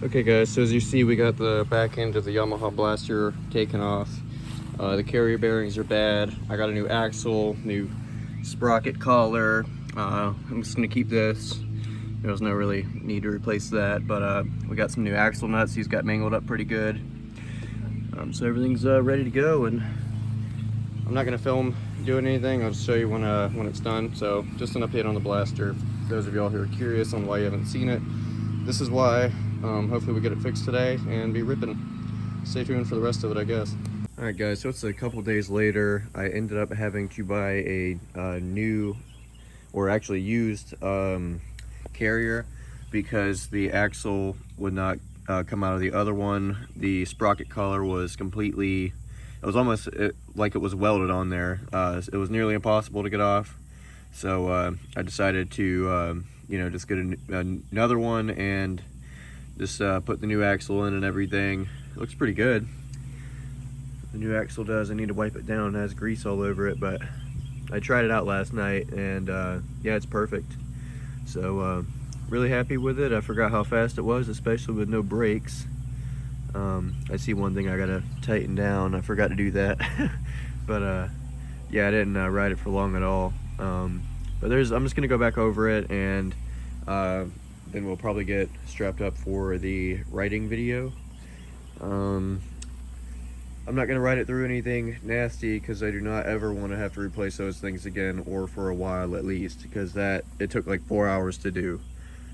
Okay guys, so as you see, we got the back end of the Yamaha Blaster taken off. The carrier bearings are bad. I got a new axle, new sprocket collar. I'm just gonna keep this. There's no really need to replace that, but we got some new axle nuts. These got mangled up pretty good. So everything's ready to go, and I'm not gonna film doing anything. I'll just show you when it's done. So just an update on the Blaster. For those of y'all who are curious on why you haven't seen it, this is why. Hopefully we get it fixed today and be ripping. Stay tuned for the rest of it, I guess. All right guys, so it's a couple days later. I ended up having to buy a new, or actually used, carrier because the axle would not come out of the other one. The sprocket collar was completely, it was almost like it was welded on there. It was nearly impossible to get off. So I decided to, just get another one and just put the new axle in and everything. It looks pretty good. The new axle does. I need to wipe it down. It has grease all over it, but I tried it out last night and yeah, it's perfect. So really happy with it. I forgot how fast it was, especially with no brakes. I see one thing I gotta tighten down. I forgot to do that. But yeah, I didn't ride it for long at all. But I'm just gonna go back over it, and then we'll probably get strapped up for the riding video. I'm not gonna ride it through anything nasty because I do not ever want to have to replace those things again, or for a while at least, because it took like 4 hours to do.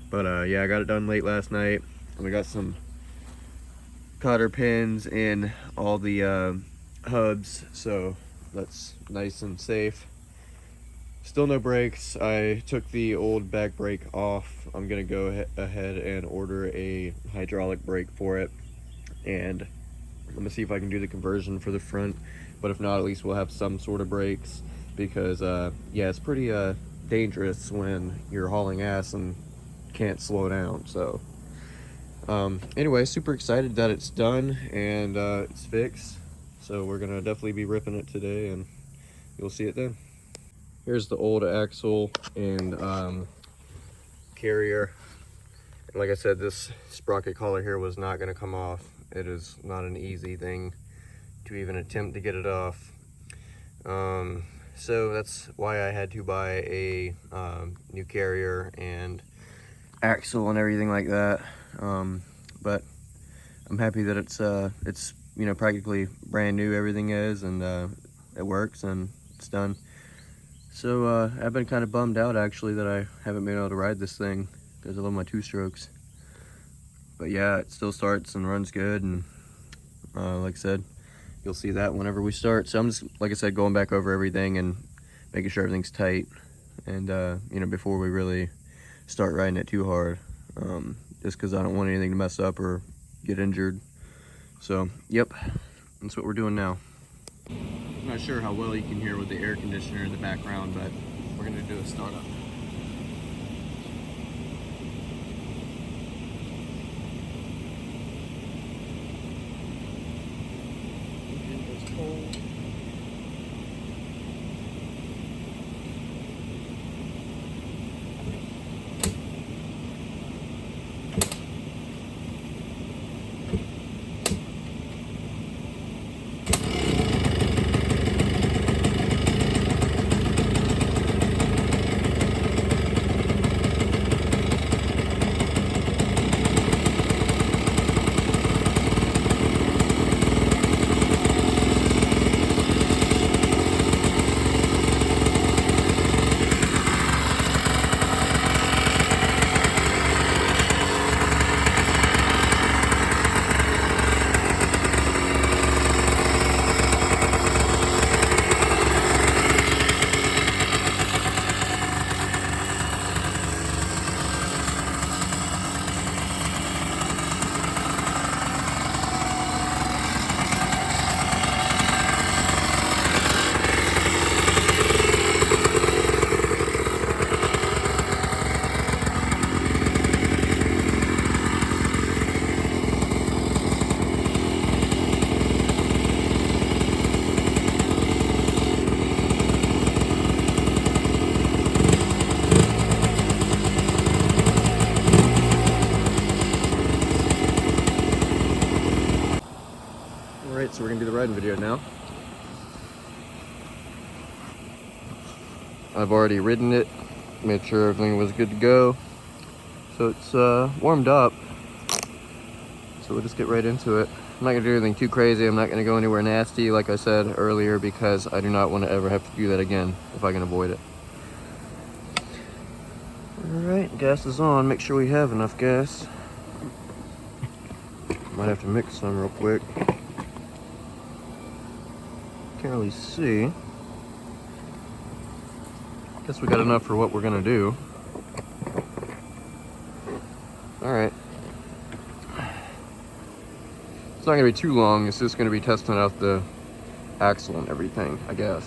But yeah, I got it done late last night, and we got some cotter pins in all the hubs, so that's nice and safe. Still no brakes. I took the old back brake off. I'm gonna go ahead and order a hydraulic brake for it, and I'm gonna see if I can do the conversion for the front. But if not, at least we'll have some sort of brakes, because yeah, it's pretty dangerous when you're hauling ass and can't slow down. So anyway, super excited that it's done and it's fixed. So we're gonna definitely be ripping it today, and you'll see it then. Here's the old axle and carrier. And like I said, this sprocket collar here was not going to come off. It is not an easy thing to even attempt to get it off. So that's why I had to buy a new carrier and axle and everything like that. But I'm happy that it's practically brand new. Everything is, and it works and it's done. So I've been kind of bummed out actually that I haven't been able to ride this thing, because I love my 2-strokes. But yeah, it still starts and runs good, and like I said, you'll see that whenever we start. So I'm just, like I said, going back over everything and making sure everything's tight, and before we really start riding it too hard, just because I don't want anything to mess up or get injured. So yep, that's what we're doing now. I'm not sure how well you can hear with the air conditioner in the background, but we're going to do a startup. Engine is cold. So we're gonna do the riding video now. I've already ridden it, made sure everything was good to go. So it's warmed up. So we'll just get right into it. I'm not gonna do anything too crazy. I'm not gonna go anywhere nasty, like I said earlier, because I do not want to ever have to do that again if I can avoid it. All right, gas is on. Make sure we have enough gas. Might have to mix some real quick. Can't really see. Guess we got enough for what we're gonna do. All right. It's not gonna be too long. It's just gonna be testing out the axle and everything, I guess.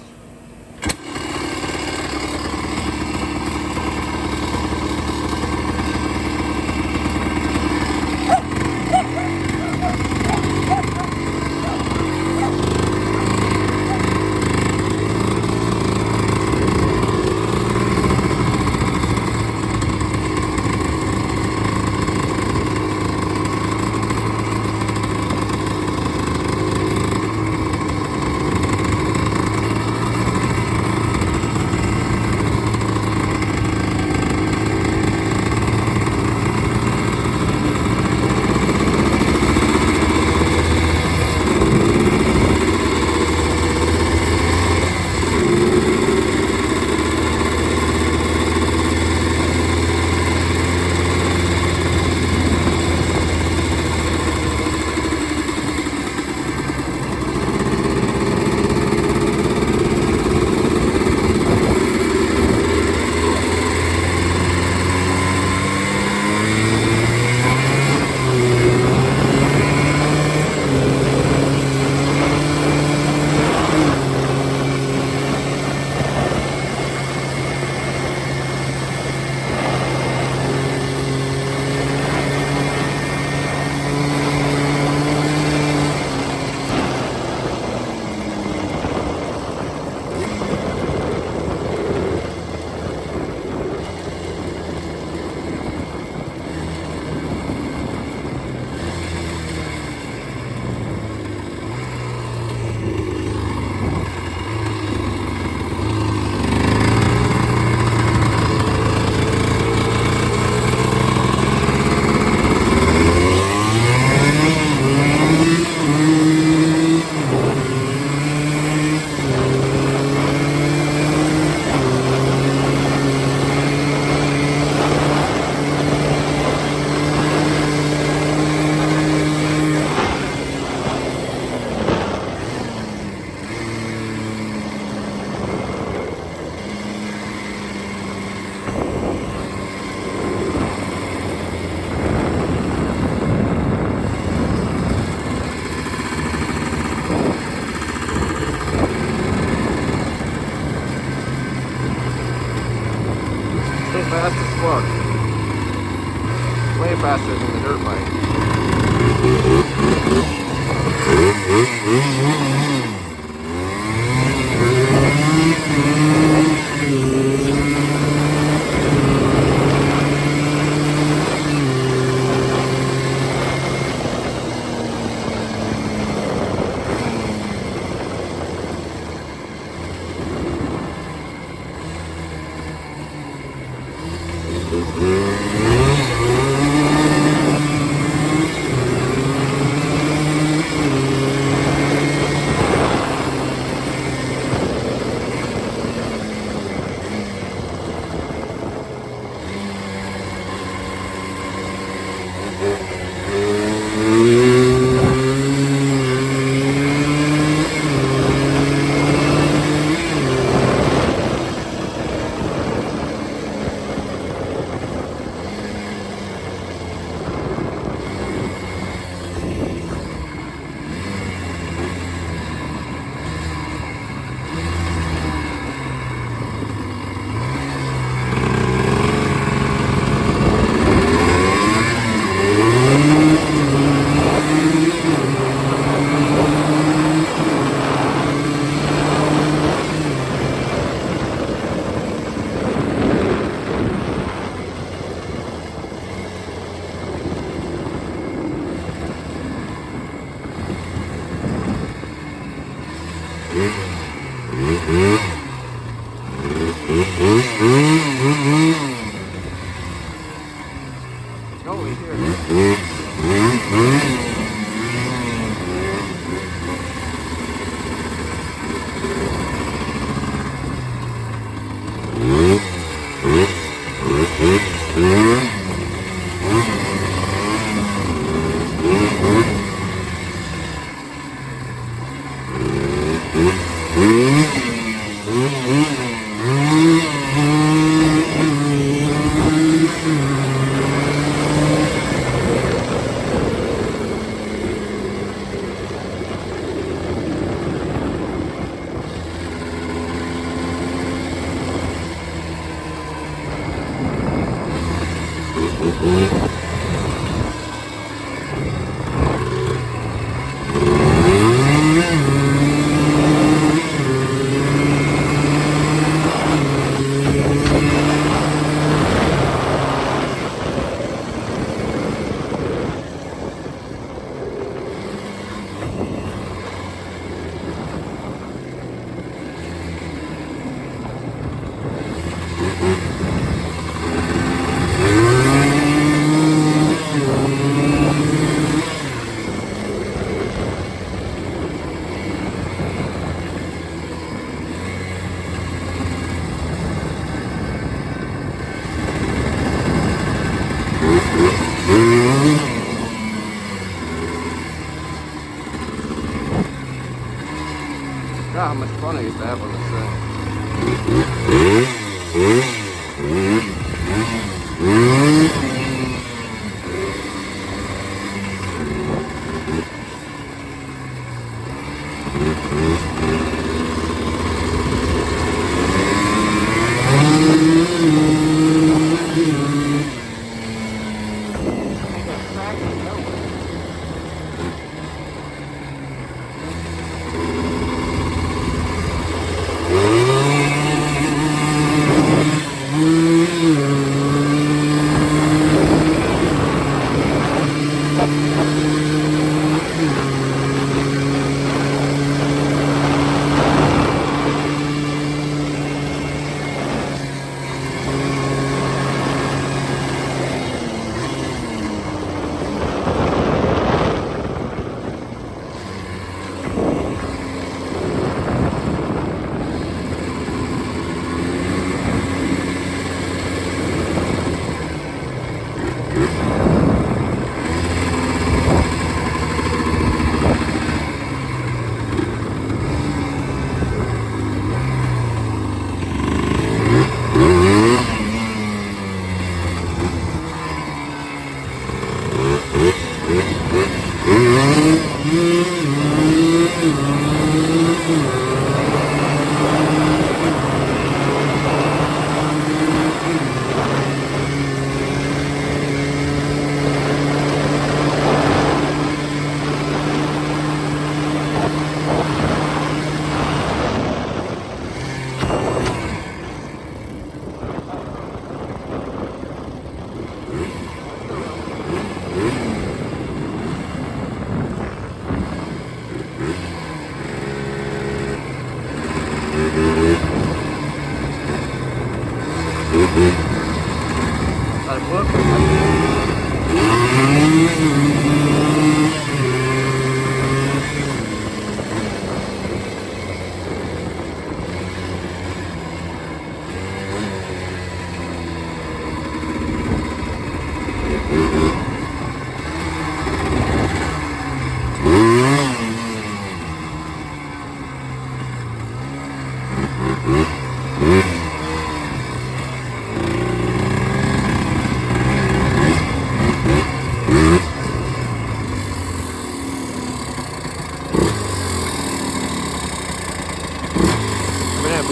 Fast as fuck. Way faster than the dirt bike. we hear it. God, how much fun I used to have on this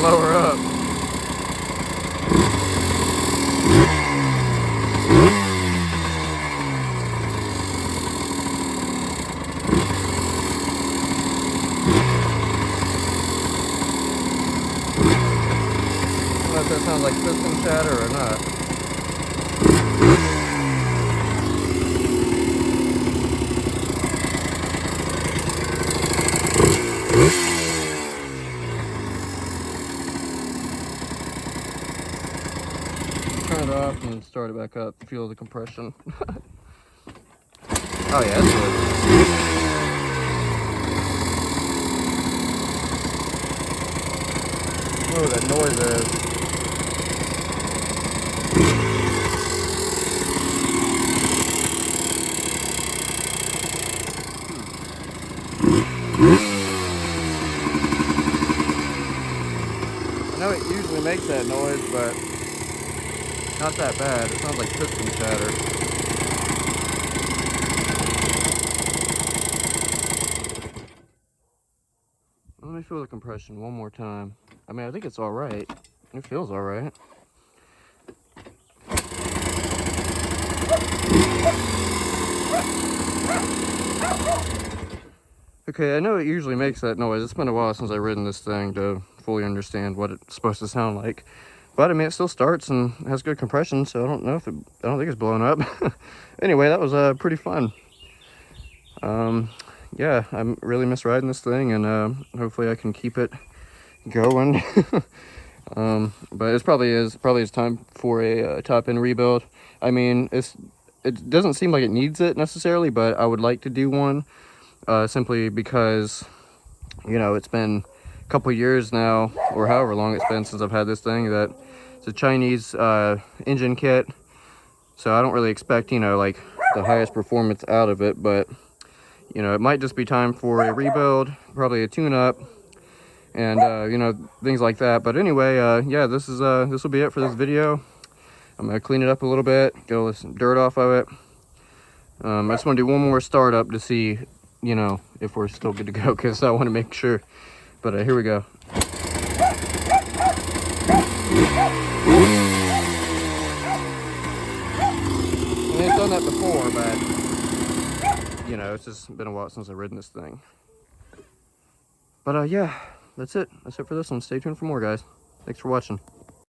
blow her up. I don't know if that sounds like piston chatter or not. Turn it off and start it back up. Feel the compression. Oh yeah, that's good. Oh, that noise is. I know it usually makes that noise, but not that bad. It sounds like piston chatter. Let me feel the compression one more time. I mean, I think it's all right. It feels all right. Okay, I know it usually makes that noise. It's been a while since I've ridden this thing to fully understand what it's supposed to sound like. But I mean, it still starts and has good compression, so I don't know if I don't think it's blown up. Anyway, that was pretty fun. Yeah, I really miss riding this thing, and hopefully I can keep it going. But it probably is time for a top end rebuild. I mean, it doesn't seem like it needs it necessarily, but I would like to do one, simply because, you know, it's been a couple years now, or however long it's been since I've had this thing. That it's a Chinese engine kit, so I don't really expect, you know, like the highest performance out of it, but you know, it might just be time for a rebuild, probably a tune-up, and you know, things like that. But anyway, yeah, this will be it for this video. I'm gonna clean it up a little bit, get all this dirt off of it. I just want to do one more startup to see, you know, if we're still good to go, because I want to make sure. But here we go. And I've done that before, but you know, it's just been a while since I've ridden this thing. But yeah, that's it for this one. Stay tuned for more, guys. Thanks for watching.